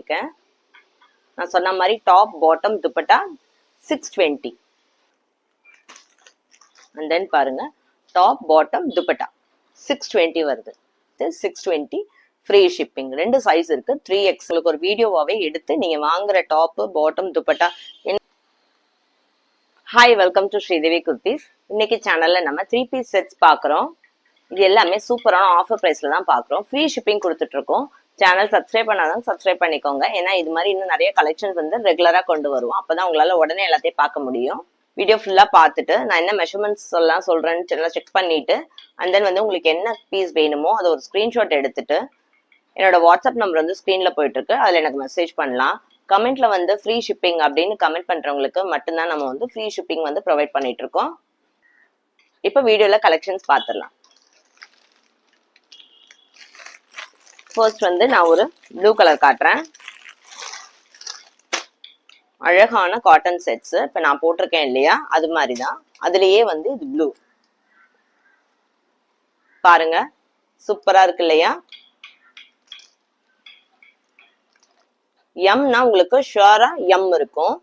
காட்டியிருக்கேன். நான் சொன்ன மாதிரி top bottom dupatta 620. And then பாருங்க டாப் பாட்டம் துப்பட்டா 620 வருது. 620 ஃப்ரீ ஷிப்பிங். 2 சைஸ் இருக்கு. 3X. உங்களுக்கு ஒரு வீடியோவாவே எடுத்து நீங்க வாங்குற top bottom dupatta. Hi, welcome to Sridevi kurtis. இன்னைக்கு சேனல்ல நம்ம 3 பீஸ் செட்ஸ் பாக்குறோம். இது எல்லாமே சூப்பரான ஆஃபர் பிரைஸ்ல தான் பாக்குறோம். ஃப்ரீ ஷிப்பிங் கொடுத்துட்டு இருக்கோம். சேனல் சப்ஸ்கிரைப் பண்ணாதான் சப்ஸ்கிரைப் பண்ணிக்கோங்க. ஏன்னா இது மாதிரி இன்னும் நிறைய கலெக்ஷன்ஸ் வந்து ரெகுலரா கொண்டு வருவோம். அப்பதான் உங்களால உடனே எல்லாத்தையும் பார்க்க முடியும். வீடியோ ஃபுல்லா பார்த்துட்டு நான் என்ன மெஷர்மெண்ட்ஸ் எல்லாம் சொல்றேன்னு செக் பண்ணிட்டு அண்ட் தென் வந்து உங்களுக்கு என்ன பீஸ் வேணுமோ அதை ஒரு ஸ்கிரீன்ஷாட் எடுத்துட்டு என்னோட வாட்ஸ்அப் நம்பர் வந்து ஸ்க்ரீன்ல போயிட்டு இருக்கு, அதுல எனக்கு மெசேஜ் பண்ணலாம். கமெண்ட்ல வந்து ஃப்ரீ ஷிப்பிங் அப்படின்னு கமெண்ட் பண்றவங்களுக்கு மட்டும்தான் நம்ம வந்து ஃப்ரீ ஷிப்பிங் வந்து ப்ரொவைட் பண்ணிட்டு இருக்கோம். இப்போ வீடியோல கலெக்ஷன்ஸ் பார்த்துடலாம். ஃபர்ஸ்ட் வந்து நான் ஒரு ப்ளூ கலர் காட்டுறேன். அழகான காட்டன் செட்ஸ். இப்ப நான் போட்டிருக்கேன் இல்லையா, அது மாதிரிதான். அதுலயே வந்து இது ப்ளூ பாருங்க, சூப்பரா இருக்கு இல்லையா. எம்னா உங்களுக்கு ஷுவரா எம் இருக்கும்.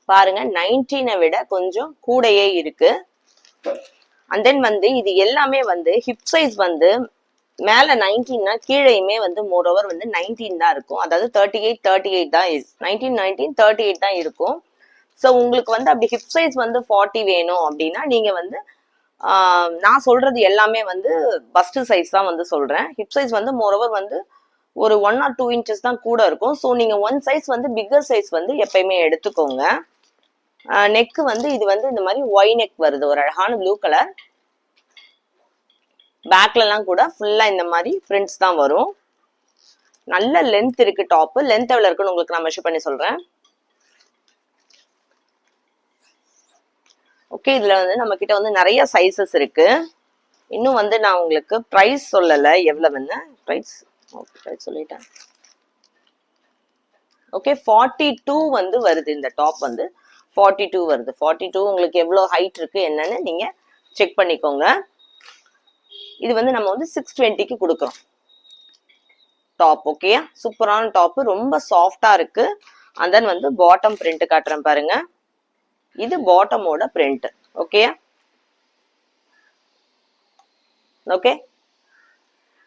பாருங்க 19 விட கொஞ்சம் கூடையே இருக்கு. அண்ட் தென் வந்து இது எல்லாமே வந்து ஹிப் சைஸ் வந்து மேல 19னா கீழேயுமே வந்து மோரோவர் வந்து 19 தான் இருக்கும். அதாவது 38 தான் 19 38 தான் இருக்கும். ஸோ உங்களுக்கு வந்து அப்படி ஹிப் சைஸ் வந்து 40 வேணும் அப்படின்னா நீங்க வந்து நான் சொல்றது எல்லாமே வந்து பஸ்ட் சைஸ் தான் வந்து சொல்றேன். ஹிப் சைஸ் வந்து மோரோவர் வந்து ஒரு 1 or 2 inches தான் கூட இருக்கும். ஸோ நீங்க 1 சைஸ் வந்து பிக்கர் சைஸ் வந்து எப்பயுமே எடுத்துக்கோங்க. நெக் வந்து இது வந்து இந்த மாதிரி ஒய் நெக் வருது, ஒரு அழகான ப்ளூ கலர். பேக்ல எல்லாம் கூட ஃபுல்லா இந்த மாதிரி பிரிண்ட்ஸ் தான் வரும். நல்ல லென்த் இருக்கு. டாப் லென்த் எவ்வளவு இருக்குன்னு உங்களுக்கு நான் மெஷர் பண்ணி சொல்றேன். ஓகே, இதுல வந்து நம்ம கிட்ட வந்து நிறைய சைசஸ் இருக்கு. இன்னும் வந்து நான் உங்களுக்கு பிரைஸ் சொல்லல எவ்வளவுன்னு. பிரைஸ் சொல்லிட்டேன். ஓகே, 42 வந்து வருது. இந்த டாப் வந்து 42 வருது. 42 உங்களுக்கு எவ்வளவு ஹைட் இருக்கு என்னன்னு நீங்க செக் பண்ணிக்கோங்க. இது வந்து நம்ம வந்து 620க்கு கொடுக்குறோம் டாப். ஓகே, சூப்பரான டாப், ரொம்ப சாஃப்டா இருக்கு. அண்ட் தென் வந்து பாட்டம் பிரிண்ட் காட்டுறேன் பாருங்க. இது பாட்டமோட பிரிண்ட். ஓகே ஓகே,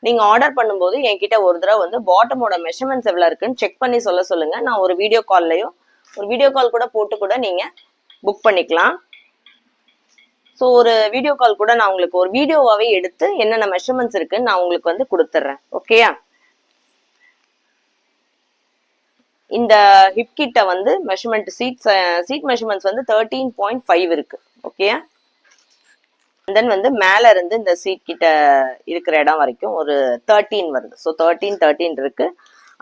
நீங்க ஆர்டர் பண்ணும்போது என்கிட்ட ஒரு தடவை வந்து பாட்டமோட மெஷர்மெண்ட்ஸ் எவ்வளவு இருக்குன்னு செக் பண்ணி சொல்லுங்க. நான் ஒரு வீடியோ கால் கூட போட்டு கூட நீங்க புக் பண்ணிக்கலாம். ஸோ ஒரு வீடியோ கால் கூட நான் உங்களுக்கு ஒரு வீடியோவாவே எடுத்து என்னென்ன மெஷர்மெண்ட்ஸ் இருக்குன்னு நான் உங்களுக்கு வந்து கொடுத்துட்றேன். ஓகேயா. இந்த ஹிப் கிட்ட வந்து மெஷர்மெண்ட் சீட் மெஷர்மெண்ட்ஸ் வந்து 13.5 இருக்கு. ஓகேயா. தென் வந்து மேல இருந்து இந்த சீட் கிட்ட இருக்கிற இடம் வரைக்கும் ஒரு 13 வருது. ஸோ 13 இருக்கு.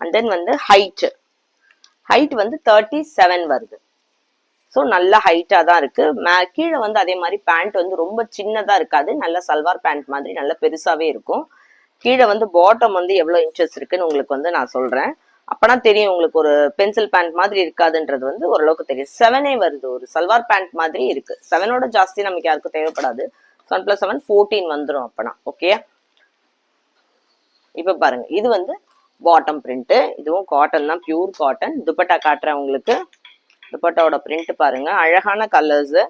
அண்ட் தென் வந்து ஹைட் வந்து 37 வருது. ஸோ நல்ல ஹைட்டா தான் இருக்கு. கீழே வந்து அதே மாதிரி பேண்ட் வந்து ரொம்ப சின்னதா இருக்காது, நல்ல சல்வார் பேண்ட் மாதிரி நல்ல பெருசாவே இருக்கும். கீழே வந்து பாட்டம் வந்து எவ்வளவு இன்ச்சஸ் இருக்குன்னு உங்களுக்கு வந்து நான் சொல்றேன். அப்பனா தெரியும் உங்களுக்கு. ஒரு பென்சில் பேண்ட் மாதிரி இருக்காதுன்றது வந்து ஓரளவுக்கு தெரியும். 7 வருது, ஒரு சல்வார் பேண்ட் மாதிரி இருக்கு. 7ஓட ஜாஸ்தி நமக்கு யாருக்கும் தேவைப்படாது. 7 + 7 14 வந்துடும் அப்பனா. ஓகே, இப்ப பாருங்க இது வந்து பாட்டம் பிரிண்ட். இதுவும் காட்டன் தான், பியூர் காட்டன். துப்பட்டா காட்டுறேன் உங்களுக்கு. துப்பட்டாவோட பிரிண்ட் பாருங்க, அழகான கலர்ஸ்.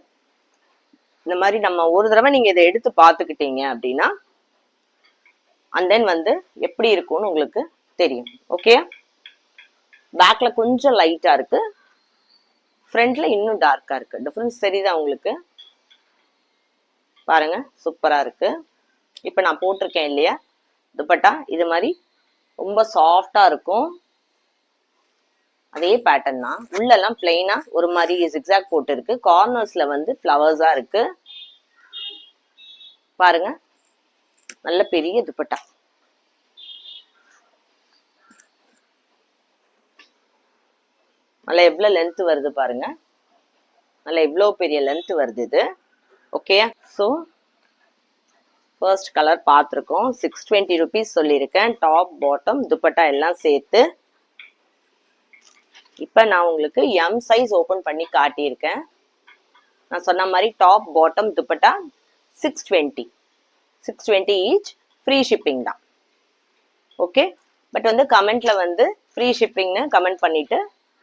இந்த மாதிரி நம்ம ஒரு தடவை நீங்க இதை எடுத்து பார்த்துக்கிட்டீங்க அப்படின்னா அண்ட் தென் வந்து எப்படி இருக்கும்னு உங்களுக்கு தெரியும். ஓகே, பேக்ல கொஞ்சம் லைட்டா இருக்கு, ஃப்ரண்ட்ல இன்னும் டார்க்கா இருக்கு. டிஃபரன்ஸ் தெரியுதா உங்களுக்கு? பாருங்க, சூப்பரா இருக்கு. இப்ப நான் போட்டிருக்கேன் இல்லையா துப்பட்டா, இது மாதிரி ரொம்ப சாஃப்டா இருக்கும். அதே பேட்டர்ன் தான். உள்ள எல்லாம் பிளைனா ஒரு மாதிரி ஜிக்ஸாக் போட்டு இருக்கு. கார்னர்ஸ்ல வந்து ஃப்ளவர்ஸா இருக்கு. பாருங்க, நல்ல பெரிய துப்பட்டா. நல்ல எவ்வளவு லென்த் வருது பாருங்க. நல்ல எவ்வளவு பெரிய லென்த் வருது இது. ஓகே, ஸோ ஃபர்ஸ்ட் கலர் பார்த்துருக்கோம். 620 rupees சொல்லியிருக்கேன். டாப் பாட்டம் துப்பட்டா எல்லாம் சேர்த்து. இப்ப நான் உங்களுக்கு எம் சைஸ் ஓபன் பண்ணி காட்டியிருக்கேன். நான் சொன்ன மாதிரி top bottom dupatta 620 each, free shipping தான். ஓகே, பட் வந்து கமெண்ட்ல வந்து ஃப்ரீ ஷிப்பிங்னு கமெண்ட் பண்ணிட்டு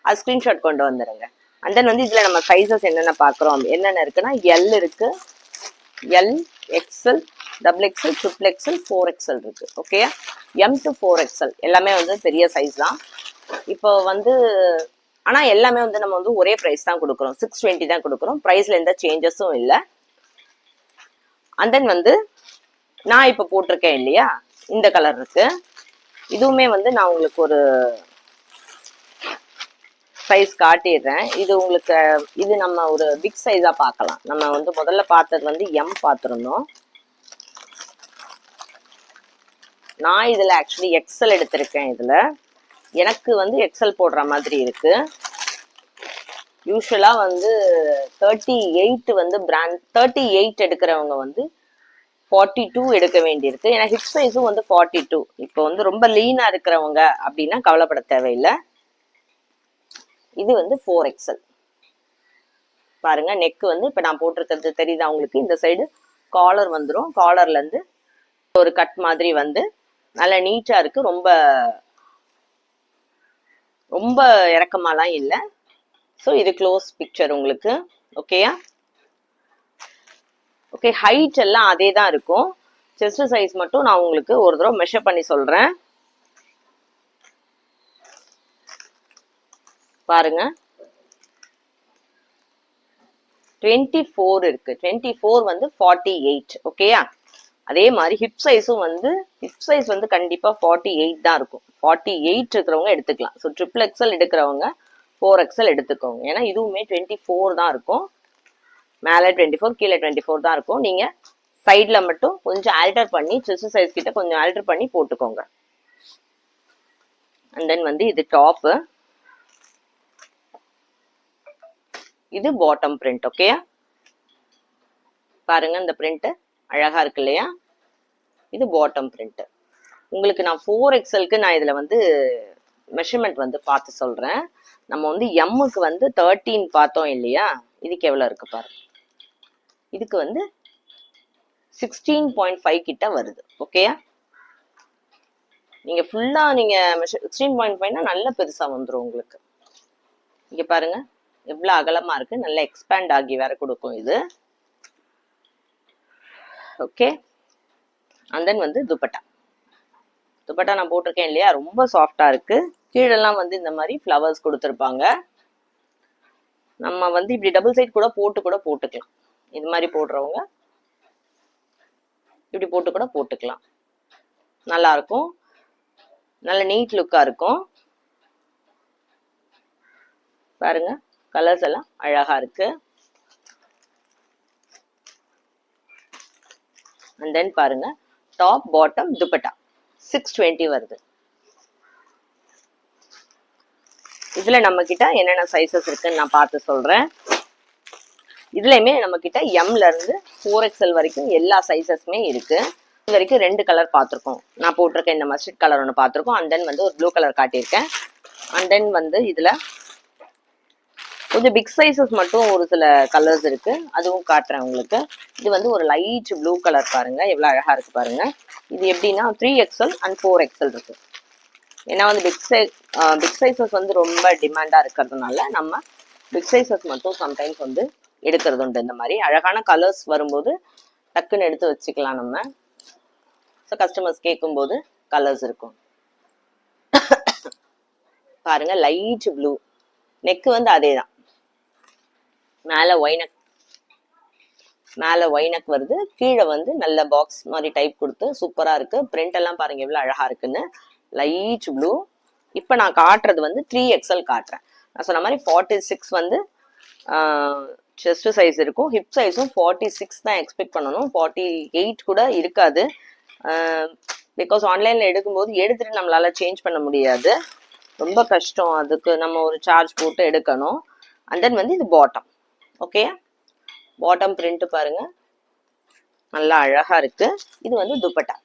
அது ஸ்கிரீன்ஷாட் கொண்டு வந்துடுங்க. அண்ட் தென் வந்து இதுல நம்ம சைஸஸ் என்னென்ன பார்க்குறோம், என்னென்ன இருக்குன்னா எல் இருக்கு, L, XL, double XL, triple XL, 4XL இருக்கு. ஓகே, எம் டு 4XL எல்லாமே வந்து பெரிய சைஸ் தான். இப்போ வந்து ஆனா எல்லாமே வந்து நம்ம வந்து ஒரே பிரைஸ் தான் கொடுக்குறோம், 620 தான் கொடுக்குறோம். பிரைஸ்ல எந்த சேஞ்சஸும் இல்லை. அண்ட் தென் வந்து நான் இப்போ போட்டிருக்கேன் இல்லையா, இந்த கலர் இருக்கு. இதுவுமே வந்து நான் உங்களுக்கு ஒரு சைஸ் காட்டிடுறேன். இது உங்களுக்கு இது நம்ம ஒரு பிக் சைஸா பார்க்கலாம். நம்ம வந்து முதல்ல பார்த்தது வந்து எம் பார்த்துருந்தோம். நான் இதுல ஆக்சுவலி எக்ஸல் எடுத்திருக்கேன். இதுல எனக்கு வந்து எக்ஸல் போடுற மாதிரி இருக்கு. யூஸ்வலா வந்து 38 வந்து பிராண்ட் 38 எடுக்கிறவங்க வந்து 42 எடுக்க வேண்டியிருக்கு. ஏன்னா ஹிப் சைஸும் வந்து 42. இப்போ வந்து ரொம்ப லீனா இருக்கிறவங்க அப்படின்னா கவலைப்பட தேவையில்லை. இது வந்து 4XL. பாருங்க, நெக் வந்து இப்ப நான் போட்டிருக்கிறது தெரியுதா உங்களுக்கு? இந்த சைடு காலர் வந்துடும். காலர்ல இருந்து ஒரு கட் மாதிரி வந்து நல்லா நீட்டா இருக்கு. ரொம்ப ரொம்ப இறக்கமாலாம் இல்லை. ஸோ இது க்ளோஸ் பிக்சர் உங்களுக்கு. ஓகேயா? ஓகே, ஹைட் எல்லாம் அதே தான் இருக்கும். செஸ்ட் சைஸ் மட்டும் நான் உங்களுக்கு ஒரு தடவை மெஷர் பண்ணி சொல்றேன். பாருங்க, 24 இருக்கு. 24 வந்து 48. ஓகேயா? அதே மாதிரி ஹிப் சைஸும் வந்து ஹிப் சைஸ் வந்து கண்டிப்பா 48 தான் இருக்கும். 48 இருக்கிறவங்க எடுத்துக்கலாம். ஸோ ட்ரிபிள் எக்ஸல் எடுக்கிறவங்க 4XL எடுத்துக்கோங்க. ஏன்னா இதுவுமே 24 தான் இருக்கும். மேலே 24, கீழே 24 தான் இருக்கும். நீங்க சைட்ல மட்டும் கொஞ்சம் ஆல்டர் பண்ணி செஸ்ட் சைஸ் கிட்ட கொஞ்சம் ஆல்டர் பண்ணி போட்டுக்கோங்க. அண்ட் தென் வந்து இது டாப்பு, இது பாட்டம் பிரிண்ட். ஓகே, பாருங்க இந்த பிரிண்ட் அழகா இருக்கு இல்லையா? இது பாட்டம் பிரிண்ட். உங்களுக்கு நான் 4XLக்கு நான் இதுல வந்து மெஷர்மெண்ட் வந்து பார்த்து சொல்றேன். நம்ம வந்து எம்முக்கு வந்து 13 பார்த்தோம் இல்லையா? இதுக்கு எவ்வளவு இருக்கு பாருங்க. இதுக்கு வந்து 16.5 கிட்ட வருது. ஓகேயா? நீங்க ஃபுல்லா நீங்க 16.5னா நல்ல பெருசா வந்துடும் உங்களுக்கு. இங்க பாருங்க எவ்வளவு அகலமா இருக்கு, நல்ல எக்ஸ்பேண்ட் ஆகி வேற கொடுக்கும் இது. ஓகே, அண்ட் தென் வந்து துப்பட்டா. துப்பட்டா நான் போட்டிருக்கேன் இல்லையா, ரொம்ப சாஃப்டா இருக்கு. கீழெல்லாம் வந்து இந்த மாதிரி ஃப்ளவர்ஸ் கொடுத்துருப்பாங்க. நம்ம வந்து இப்படி டபுள் சைட் கூட போட்டுக்கலாம். இது மாதிரி போடுறவங்க இப்படி போட்டு கூட போட்டுக்கலாம். நல்லா இருக்கும், நல்ல நீட் லுக்கா இருக்கும். பாருங்க, கலர்ஸ் எல்லாம் அழகா இருக்கு. அண்ட் தென் பாருங்க, டாப் பாட்டம் துப்பட்டா 620 வருது. இதுல நம்ம கிட்ட என்னென்ன சைசஸ் இருக்குன்னு நான் பார்த்து சொல்றேன். இதுலயுமே நம்ம கிட்ட எம்ல இருந்து 4XL வரைக்கும் எல்லா சைசஸுமே இருக்கு. இது வரைக்கும் 2 கலர் பார்த்துருக்கோம். நான் போட்டிருக்கேன் இந்த மஸ்டர்ட் கலர் ஒன்று பார்த்துருக்கோம். அண்ட் தென் வந்து ஒரு ப்ளூ கலர் காட்டியிருக்கேன். அண்ட் தென் வந்து இதுல கொஞ்சம் பிக் சைசஸ் மட்டும் ஒரு சில கலர்ஸ் இருக்கு, அதுவும் காட்டுறேன் உங்களுக்கு. இது வந்து ஒரு லைட் ப்ளூ கலர், பாருங்க எவ்வளவு அழகா இருக்கு பாருங்க. இது எப்படின்னா 3XL அண்ட் 4XL இருக்கு. ஏன்னா வந்து பிக் சைசஸ் வந்து ரொம்ப டிமாண்டா இருக்கிறதுனால நம்ம பிக் சைசஸ் மட்டும் சம்டைம்ஸ் வந்து எடுக்கிறது உண்டு. இந்த மாதிரி அழகான கலர்ஸ் வரும்போது டக்குன்னு எடுத்து வச்சுக்கலாம் நம்ம. ஸோ கஸ்டமர்ஸ் கேட்கும்போது கலர்ஸ் இருக்கும். பாருங்க, லைட் ப்ளூ, நெக் வந்து அதே தான். மேலே ஒய்னக் வருது, கீழே வந்து நல்ல பாக்ஸ் மாதிரி டைப் கொடுத்து சூப்பரா இருக்கு. பிரிண்ட் எல்லாம் பாருங்க எவ்வளவு அழகா இருக்குன்னு. Light blue. இப்போ நான் காட்டுறது வந்து 3XL காட்டுறேன். நான் சொன்ன மாதிரி 46 வந்து செஸ்ட் சைஸ் இருக்கும். ஹிப் சைஸும் 46 தான் எக்ஸ்பெக்ட் பண்ணணும். 48 கூட இருக்காது. பிகாஸ் ஆன்லைன்ல எடுக்கும்போது எடுத்துட்டு நம்மளால சேஞ்ச் பண்ண முடியாது, ரொம்ப கஷ்டம். அதுக்கு நம்ம ஒரு சார்ஜ் போட்டு எடுக்கணும். அண்ட் தென் வந்து இது பாட்டம். ஓகே, பாட்டம் பிரிண்ட் பாருங்க நல்லா அழகா இருக்கு. இது வந்து துப்பட்டா.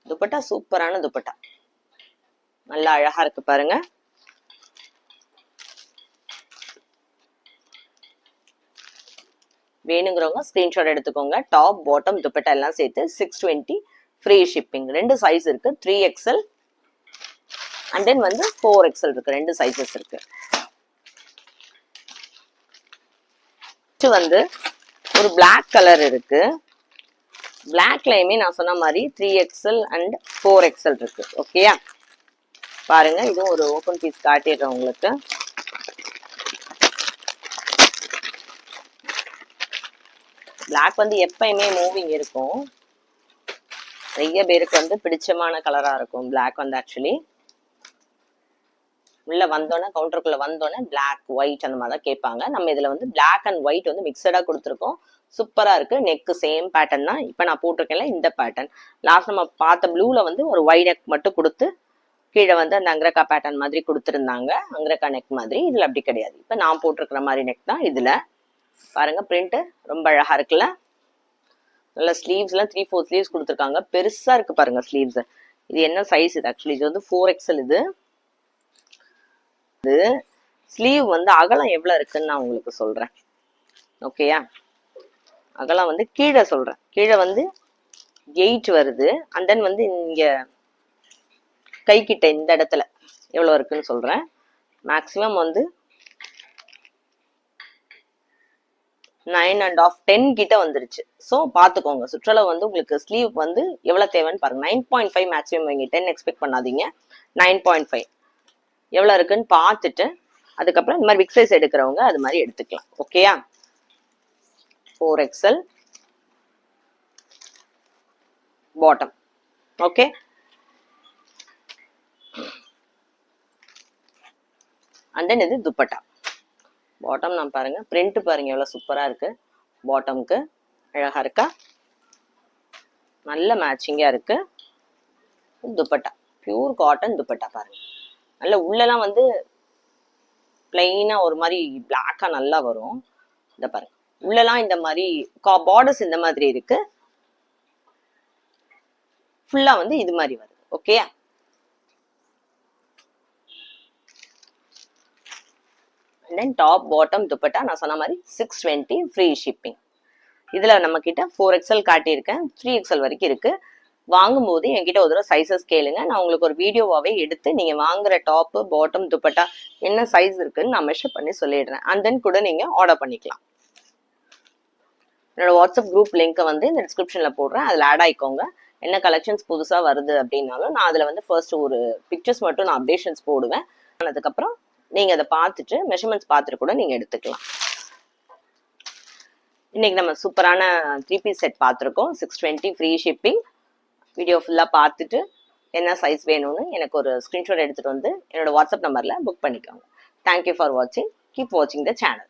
துப்பட்டா சூப்பரான துப்பட்டா, நல்லா அழகா இருக்கு பாருங்க. வேணுங்கிறவங்க ஸ்கிரீன்ஷாட் எடுத்துக்கோங்க. டாப் பாட்டம் துப்பட்டா எல்லாம் சேர்த்து 620 ஃப்ரீ ஷிப்பிங். 2 சைஸ் இருக்கு, 3XL அண்ட் தென் வந்து 4XL இருக்கு. 2 சைஸஸ் இருக்கு. வந்து ஒரு பிளாக் கலர் இருக்கு. பிளாக்லயுமே நான் சொன்ன மாதிரி 3XL அண்ட் 4XL இருக்கு. ஓகேயா, பாருங்க. இதுவும் ஒரு ஓப்பன் பீஸ் காட்டிடுறேன் உங்களுக்கு. பிளாக் வந்து எப்பயுமே மூவிங் இருக்கும். நிறைய பேருக்கு வந்து பிடிச்சமான கலரா இருக்கும் பிளாக் வந்து. ஆக்சுவலி உள்ள வந்தோன்னே, கவுண்டருக்குள்ள வந்தோன்னே பிளாக் ஒயிட் அந்த மாதிரி தான் கேட்பாங்க. நம்ம இதுல வந்து பிளாக் அண்ட் ஒயிட் வந்து மிக்சடா கொடுத்துருக்கோம். சூப்பரா இருக்கு. நெக்கு சேம் பேட்டர்ன் தான். இப்ப நான் போட்டிருக்கேன்ல இந்த பேட்டர்ன். லாஸ்ட் நம்ம பார்த்த ப்ளூல வந்து ஒரு ஒயிட் நெக் மட்டும் கொடுத்து கீழே வந்து அந்த அங்கிரக்கா பேட்டர்ன் மாதிரி கொடுத்துருந்தாங்க. அங்கிரக்கா நெக் மாதிரி. இதுல அப்படி கிடையாது. இப்ப நான் போட்டிருக்கிற மாதிரி நெக் தான் இதுல. பாருங்க, பிரிண்ட் ரொம்ப அழகா இருக்குல்ல. நல்ல ஸ்லீவ்ஸ் எல்லாம் 3/4 ஸ்லீவ்ஸ் கொடுத்துருக்காங்க. பெருசா இருக்கு பாருங்க ஸ்லீவ்ஸ். இது என்ன சைஸ் இது? ஆக்சுவலி இது வந்து 4XL. இது ஸ்லீவ் வந்து அகலம் எவ்வளவு இருக்குன்னு நான் உங்களுக்கு சொல்றேன். ஓகேயா, அகலம் வந்து கீழே சொல்றேன். கீழே வந்து 8 வருது. அண்ட் தென் வந்து இங்க கை கிட்ட இந்த இடத்துல எவ்வளவு இருக்குன்னு சொல்றேன். மேக்சிமம் வந்து 9.5 10 கிட்ட வந்துருச்சு. ஸோ பாத்துக்கோங்க. சுற்றளவு வந்து உங்களுக்கு ஸ்லீவ் வந்து எவ்வளவு தேவைன்னு பாருங்க. 9.5 மேக்ஸிமம் வைங்க. 10 எக்ஸ்பெக்ட் பண்ணாதீங்க. 9.5 எவ்வளவு இருக்குன்னு பார்த்துட்டு அதுக்கப்புறம் இந்த மாதிரி பிக் சைஸ் எடுக்கிறவங்க அது மாதிரி எடுத்துக்கலாம். ஓகேயா, 4XL bottom. Okay, and then இது துப்பட்டா. பாட்டம் நான் பாருங்க, பிரிண்ட் பாருங்க எவ்வளவு சூப்பரா இருக்கு. பாட்டம்க்கு அழகா இருக்கா, நல்ல மேட்சிங்கா இருக்கு. துப்பட்டா பியூர் காட்டன் துப்பட்டா பாருங்க. நல்ல உள்ளெல்லாம் வந்து பிளைனா ஒரு மாதிரி பிளாக்கா நல்லா வரும். இந்த பாருங்க, உள்ளெல்லாம் இந்த மாதிரி பார்டர்ஸ் இந்த மாதிரி இருக்கு. ஃபுல்லா வந்து இது மாதிரி வருது. ஓகேயா, தென் டாப் பாட்டம் துப்பட்டா நான் சொன்ன மாதிரி 620 ஃப்ரீ ஷிப்பிங். இதுல நம்ம கிட்ட 4XL காட்டியிருக்கேன். 3XL வரைக்கும் இருக்கு. வாங்கும்போது என்கிட்ட ஒரு தடவை சைஸஸ் கேளுங்க. நான் உங்களுக்கு ஒரு வீடியோவாவே எடுத்து நீங்க வாங்குற டாப் பாட்டம் துப்பட்டா என்ன சைஸ் இருக்குன்னு நான் மெஷர் பண்ணி சொல்லிடுறேன். அண்ட் தென் கூட நீங்க ஆர்டர் பண்ணிக்கலாம். என்னோட வாட்ஸ்அப் குரூப் லிங்க் வந்து இந்த டிஸ்கிரிப்ஷன்ல போடுறேன். அதுல ஆட் ஆயிக்கோங்க. என்ன கலெக்ஷன்ஸ் புதுசா வருது அப்படின்னாலும் நான் அதுல வந்து ஃபர்ஸ்ட் ஒரு பிக்சர்ஸ் மட்டும் நான் அப்டேஷன்ஸ் போடுவேன். அதுக்கப்புறம் நீங்க அதை பார்த்துட்டு மெஷர்மெண்ட்ஸ் பார்த்துட்டு கூட நீங்க எடுத்துக்கலாம். இன்னைக்கு நம்ம சூப்பரான 3 பீஸ் செட் பார்த்துருக்கோம். 620 ஃப்ரீ ஷிப்பிங். வீடியோ ஃபுல்லா பார்த்துட்டு என்ன சைஸ் வேணும்னு எனக்கு ஒரு ஸ்கிரீன்ஷாட் எடுத்துட்டு வந்து என்னோட வாட்ஸ்அப் நம்பர்ல புக் பண்ணிக்கோங்க. தேங்க்யூ ஃபார் வாட்சிங். கீப் வாட்சிங் த சேனல்.